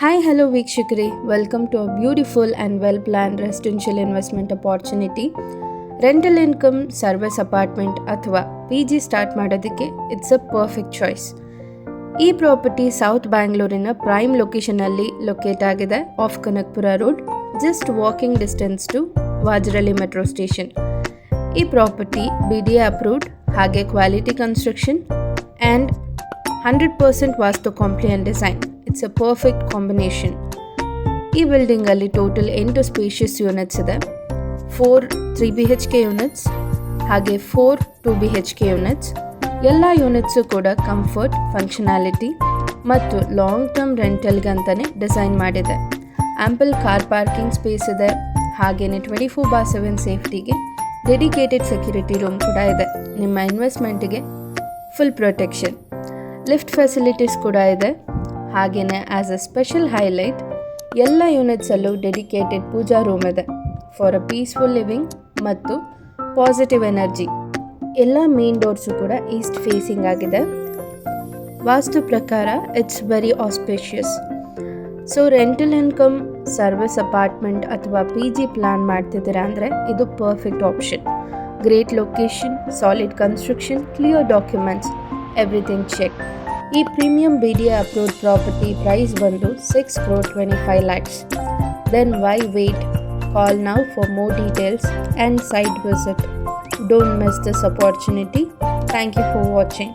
Hi, hello ವೀಕ್ಷಕರೇ, welcome to a beautiful and well plan residential investment opportunity. Rental income service apartment ಅಥವಾ PG start ಮಾಡೋದಕ್ಕೆ it's a perfect choice. ಈ property south ಬ್ಯಾಂಗ್ಳೂರಿನ prime ಲೊಕೇಶನಲ್ಲಿ locate ಆಗಿದೆ, off Kanakapura road, just walking distance to Vajarahalli metro station. ಈ property BDA approved, ಹಾಗೆ quality construction and 100% vastu compliant design. It's a perfect combination. ಈ ಬಿಲ್ಡಿಂಗಲ್ಲಿ ಟೋಟಲ್ 8 ಸ್ಪೇಷಿಯಸ್ ಯೂನಿಟ್ಸ್ ಇದೆ. 4 3 BHK units ಹಾಗೆ 4 2 BHK ಯೂನಿಟ್ಸ್. ಎಲ್ಲ ಯೂನಿಟ್ಸು ಕೂಡ ಕಂಫರ್ಟ್, ಫಂಕ್ಷನಾಲಿಟಿ ಮತ್ತು ಲಾಂಗ್ ಟರ್ಮ್ ರೆಂಟಲ್ಗಂತಲೇ ಡಿಸೈನ್ ಮಾಡಿದೆ. ಆ್ಯಂಪಲ್ ಕಾರ್ ಪಾರ್ಕಿಂಗ್ ಸ್ಪೇಸ್ ಇದೆ, ಹಾಗೆಯೇ 24/7 ಸೇಫ್ಟಿಗೆ ಡೆಡಿಕೇಟೆಡ್ ಸೆಕ್ಯೂರಿಟಿ ರೂಮ್ ಕೂಡ ಇದೆ. ನಿಮ್ಮ ಇನ್ವೆಸ್ಟ್ಮೆಂಟಿಗೆ ಫುಲ್ ಪ್ರೊಟೆಕ್ಷನ್. ಲಿಫ್ಟ್ ಫೆಸಿಲಿಟೀಸ್ ಕೂಡ ಇದೆ. ಹಾಗೆಯೇ ಆ್ಯಸ್ ಅ ಸ್ಪೆಷಲ್ ಹೈಲೈಟ್, ಎಲ್ಲ ಯೂನಿಟ್ಸಲ್ಲೂ ಡೆಡಿಕೇಟೆಡ್ ಪೂಜಾ ರೂಮ್ ಇದೆ ಫಾರ್ ಅ ಪೀಸ್ಫುಲ್ ಲಿವಿಂಗ್ ಮತ್ತು ಪಾಸಿಟಿವ್ ಎನರ್ಜಿ. ಎಲ್ಲ ಮೇನ್ ಡೋರ್ಸು ಕೂಡ ಈಸ್ಟ್ ಫೇಸಿಂಗ್ ಆಗಿದೆ. ವಾಸ್ತು ಪ್ರಕಾರ it's very auspicious. So rental income service apartment ಅಥವಾ PG ಪ್ಲ್ಯಾನ್ ಮಾಡ್ತಿದ್ದೀರಾ ಅಂದರೆ ಇದು perfect option. Great location, solid construction, clear documents, everything check. ಈ premium BDA approved property price ಬಂದು 6.25 crore. Then why wait? Call now for more details and site visit. Don't miss this opportunity. Thank you for watching.